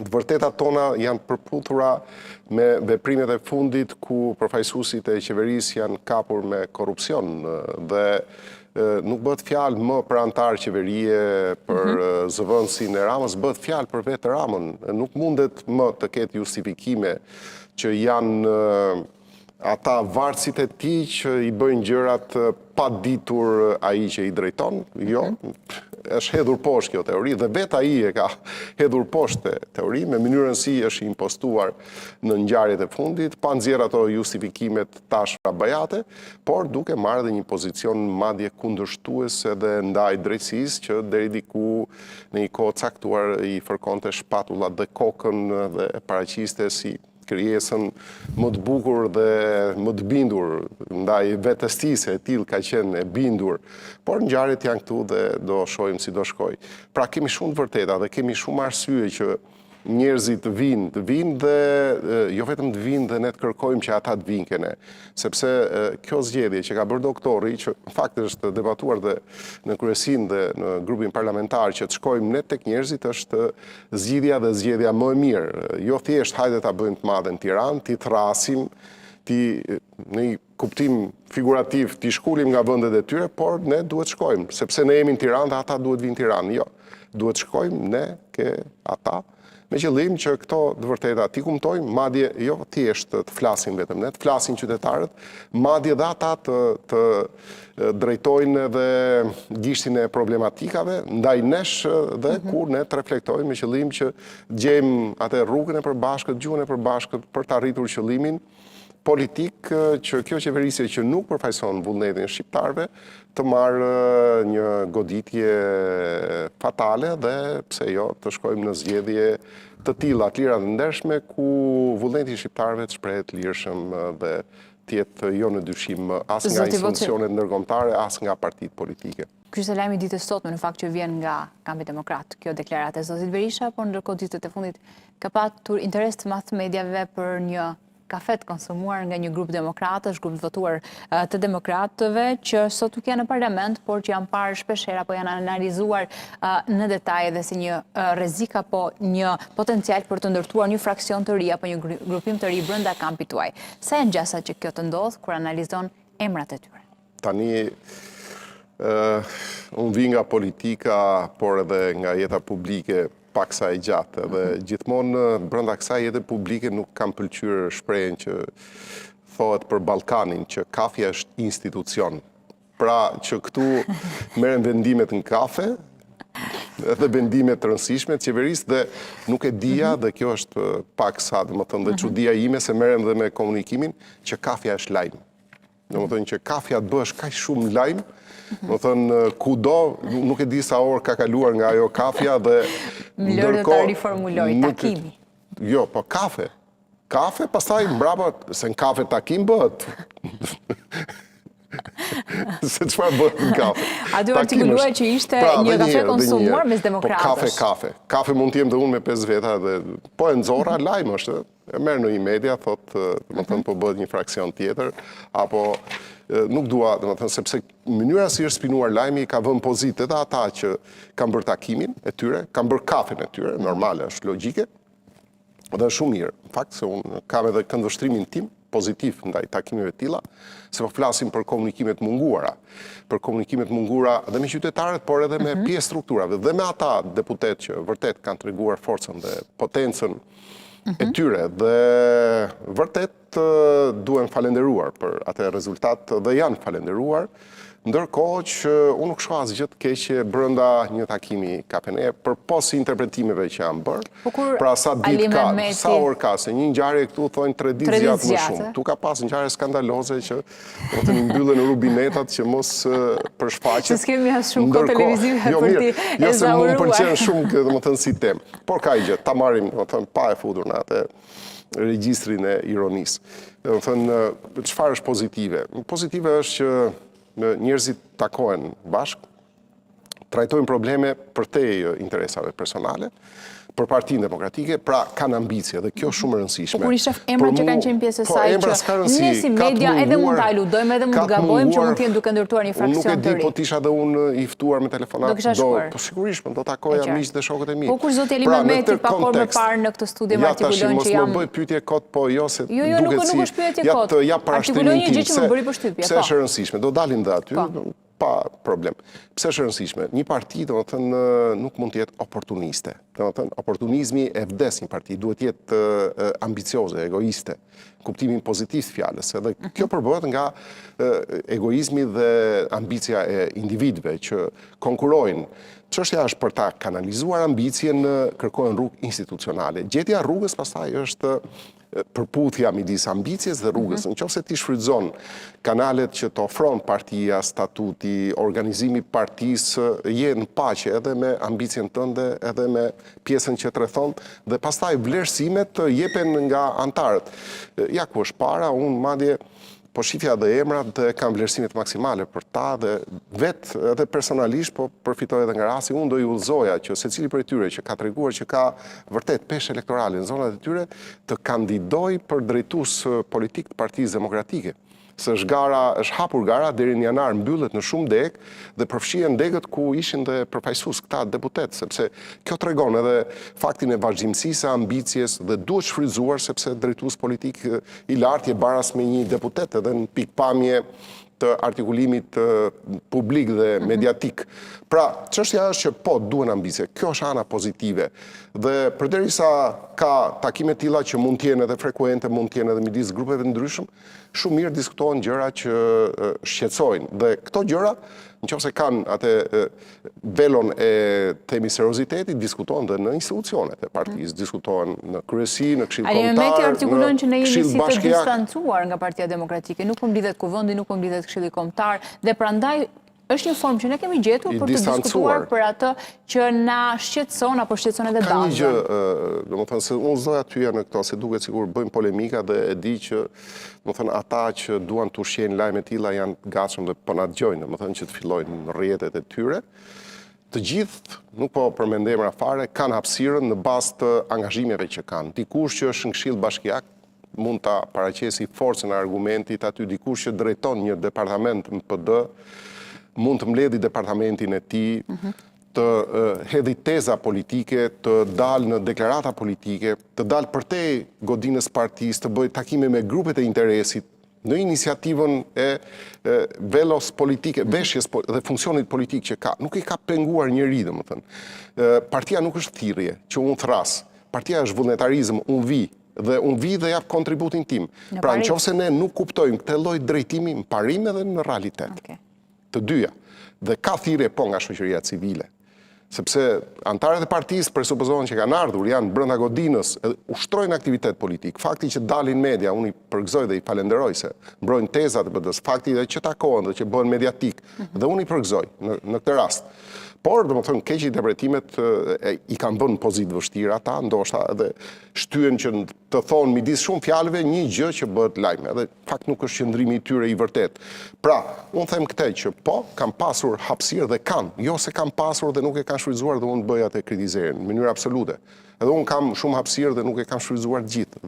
Të vërtetat tona janë përputhura me veprimet e fundit ku përfaqësuesit e qeverisë janë kapur me korrupsion dhe nuk bëhet fjalë më për antar qeverie, për zëvendësin e Ramës, bëhet fjalë për vetë Ramën. Nuk mundet më të ketë justifikime që janë ata varësit e tij që i bëjnë gjërat pa ditur ai që i drejton. Jo, është hedhur poshtë kjo teori dhe vetë ai e ka hedhur poshtë teori me mënyrën si është impostuar në ngjarjet e fundit, pa nxjerr ato justifikimet tashra bajate, por duke marrë dhe një pozicion madje kundërshtues edhe ndaj drejtësisë që deri diku në një kohë caktuar i fërkonte shpatullat dhe kokën dhe paraqiste si krijesën më të bukur dhe më të bindur ndaj vetes tij, se e tillë ka qenë e bindur. Por ngjarjet janë këtu dhe do shohim si do shkojë. Pra kemi shumë të vërteta dhe kemi shumë arsye që njerëzit vinë dhe jo vetëm të vinë dhe ne të kërkojmë që ata të vinë kene. Sepse kjo zgjedhje që ka bërë doktori, që në fakt është debatuar dhe në kryesin dhe në grupin parlamentar që të shkojmë ne tek njerëzit, është zgjedhja më e mirë. Jo thjesht hajde ta bëjmë të madhe në Tiranë, ti thrasim, ti në një kuptim figurativ ti shkulim nga vendet e tyre, por ne duhet shkojmë, sepse ne jemi në Tiranë dhe ata duhet vinë në Tiranë. Jo, duhet shkojmë ne ke ata me qëllim që këto të vërteta t'i kumtojmë, madje jo thjesht të flasin vetëm ne, të flasin qytetarët, madje dhe ata të drejtojnë dhe gishtin e problematikave, ndaj nesh dhe kur ne të reflektojmë me qëllim që gjejmë atë rrugën e përbashkët, gjuhën e përbashkët për të arritur qëllimin politik që kjo qeverisje që nuk përfaqëson vullnetin e shqiptarëve të marrë një goditje fatale dhe pse jo të shkojmë në zgjedhje të tilla, të lira dhe ndershme ku vullneti i shqiptarëve të shprehet lirshëm dhe të jetë jo në dyshim as nga institucionet ndërkombëtare as nga partitë politike. Ky është lajmi i ditës sotme në fakt që vjen nga Kampi Demokrat, kjo deklaratë e zotit Berisha, por ndërkohë ditët e fundit ka patur interes të madh mediave për një kafe të konsumuar nga një grup demokratësh, grup të votuar të demokratëve, që sot nuk janë në parlament, por që janë parë shpeshherë apo janë analizuar në detaj edhe si një rrezik apo një potencial për të ndërtuar një fraksion të ri apo një grupim të ri brenda kampit tuaj. Sa janë gjasa që kjo të ndodh kur analizon emrat e tyre? Tani unë vi nga politika, por edhe nga jeta publike pak sa e gjatë dhe gjithmonë brenda kësaj jete publike nuk kam pëlqyer shprehjen që thohet për Ballkanin që kafja është institucion. Pra që këtu merren vendimet në kafe, edhe vendime të rëndësishme të qeverisë dhe nuk e dija dhe kjo është pak sa domethënë dhe çudia ime se merrem dhe me komunikimin që kafja është lajm. Domethënë që kafja të bësh kaq shumë lajm, domethënë kudo nuk e di sa orë ka kaluar nga ajo kafja dhe ndërkohë ta riformuloj takimi. Jo, po kafe. Kafe pastaj mbrapa se në kafe takim bëhet. Se çfarë bëhet në kafe? A duhet artikuluar që ishte një kafe konsumuar mes demokratësh? Po kafe mund të jem dhe unë me 5 veta dhe po e nxorra lajm është. E merr në një media thotë, domethënë po bëhet një fraksion tjetër apo nuk dua, domethënë sepse mënyra si është spinuar lajmi ka vënë pozitë edhe ata që kanë bërë takimin e tyre, kanë bërë kafen e tyre, normale është logjike. Dhe është shumë mirë. Në fakt se unë kam edhe këndvështrimin tim pozitiv ndaj takimeve të tilla, se po flasim për komunikimet munguara. Për komunikimet munguara dhe me qytetarët, por edhe me pjesë strukturave dhe me ata deputet që vërtet kanë treguar forcën dhe potencën e tyre dhe vërtet duhen falenderuar për atë rezultat dhe janë falenderuar, ndërkohë që unë nuk shoh asgjë të keqe brenda një takimi KPN për pos interpretimeve që janë bërë. Pra sa ditë ka, sa orë ka, se një ngjarje këtu thonë 3 ditë zgjat më shumë. Tu ka pas ngjarje skandaloze që do të mbyllen rubinetat që mos përshfaqet. Se kemi as shumë kohë televizive për ti e jo se më zauruar. pëlqen shumë domethënë si temë. Por ka gjë, ta marrim domethënë pa e futur në atë regjistrin e ironisë. Domethënë çfarë është pozitive? Pozitive është që njerëzit takohen bashkë, trajtojnë probleme përtej interesave personale, për Partinë Demokratike, pra kanë ambicie dhe kjo është shumë e rëndësishme. Po kur i shef emrat që kanë qenë pjesë e saj që ne si media edhe mund ta eludojmë edhe mund të gabojmë që mund të jenë duke ndërtuar një fraksion të ri. Nuk e di, po tisha dhe unë i ftuar me telefonat. Do kisha shkuar. Po sigurisht, do takoja miqtë dhe shokët e mi. Po kur zoti Eli Mehmeti pak orë më parë në këtë studio më artikulojnë që jam. Mos më bëj pyetje kot, po jo se Jo, nuk është pyetje kot. Artikulojnë një gjë që më bëri përshtypje. Pse është e rëndësishme? Do dalim dhe aty. Pa problem. Pse është e rëndësishme? Një parti, domethënë, nuk mund të jetë oportuniste. Domethënë, oportunizmi e vdes një parti, duhet të jetë ambicioze, egoiste. Kuptimin pozitiv të fjalës. Edhe kjo përbëhet nga egoizmi dhe ambicia e individëve që konkurrojnë. Çështja është për ta kanalizuar ambicien, kërkohen rrugë institucionale. Gjetja rrugës pastaj është përputhja midis ambicjes dhe rrugës. Nëse ti shfrytëzon kanalet që të ofron partia, statuti, organizimi partisë, je në paqe edhe me ambicien tënde, edhe me pjesën që të rrethon, dhe pastaj vlerësimet jepen nga antarët. Ja ku është para, unë madje po shifja dhe emrat dhe kam vlerësimet maksimale për ta dhe vetë edhe personalisht, po përfitoj edhe nga rasti, unë do ju udhëzoja që secili prej tyre që ka treguar që ka vërtet peshë elektorale në zonat e tyre të kandidoj për drejtues politik të Partisë Demokratike. Se është hapur gara deri në janar mbyllet në shumë degë dhe përfshihen degët ku ishin dhe përfaqësues këta deputet, sepse kjo tregon edhe faktin e vazhdimësisë së ambicjes dhe duhet shfrytzuar sepse drejtues politik i lartë je baras me një deputet edhe në pikpamje të artikulimit publik dhe mediatik. Pra, çështja është që po duhen ambicie. Kjo është ana pozitive. Dhe përderisa ka takime të tilla që mund të jenë edhe frekuente, mund të jenë edhe midis grupeve të ndryshëm, shumë mirë diskutohen gjëra që shqetësojnë. Dhe këto gjëra, nëse kanë atë velon e themi seriozitetit, diskutohen dhe në institucionet e partisë, diskutohen në kryesi, në këshill kombëtar. Eli Mehmeti artikulon që ne jemi si të distancuar nga Partia Demokratike, nuk po mblidhet kuvendi, nuk po mblidhet këshilli kombëtar dhe prandaj është një formë që ne kemi gjetur për të diskutuar për atë që na shqetëson apo shqetëson edhe dashën. Ka një gjë, domethënë se unë zdoja tyja në këto, se duket sikur bëjmë polemika dhe e di që domethënë ata që duan të ushqejnë lajme të tilla janë gatshëm dhe po na dëgjojnë, domethënë që të fillojnë në rrjetet e tyre. Të gjithë, nuk po përmend emra fare, kanë hapësirën në bazë të angazhimeve që kanë. Dikush që është në Këshill Bashkiak mund ta paraqesi forcën e argumentit aty, dikush që drejton një departament në PD mund të mbledhi departamentin e tij, të hedhi teza politike, të dalë në deklarata politike, të dalë përtej godinës partisë, të bëjë takime me grupet e interesit, në iniciativën e velos politike, veshjes dhe funksionit politik që ka. Nuk i ka penguar njëri, domethënë. Partia nuk është thirrje, që unë thras. Partia është vullnetarizëm, unë vi. Dhe unë vi dhe jap kontributin tim. Pra nëse ne nuk kuptojmë këtë lloj drejtimi në parim edhe në realitet. Të dyja, dhe ka thirrje po nga shoqëria civile, sepse antarët e partisë presupozohen që kanë ardhur, janë brenda godinës, ushtrojnë aktivitet politik. Fakti që dalin media, unë i përgëzoj dhe i falenderoj se mbrojnë tezat e BD-s, fakti dhe që takohen dhe që bëhen mediatik, dhe unë i përgëzoj në këtë rast. Por, domethënë, keq interpretimet i kanë bënë pozitë vështirë ata, ndoshta edhe shtyen që të thonë midis shumë fjalëve një gjë që bëhet lajm, edhe fakt nuk është qëndrimi i tyre i vërtet. Pra, unë them këtë që po, kanë pasur hapësirë dhe kanë, jo se kanë pasur dhe nuk e kanë shfrytzuar dhe unë bëj atë kritizerjen në mënyrë absolute. Edhe unë kam shumë hapësirë dhe nuk e kam shfrytzuar gjithë.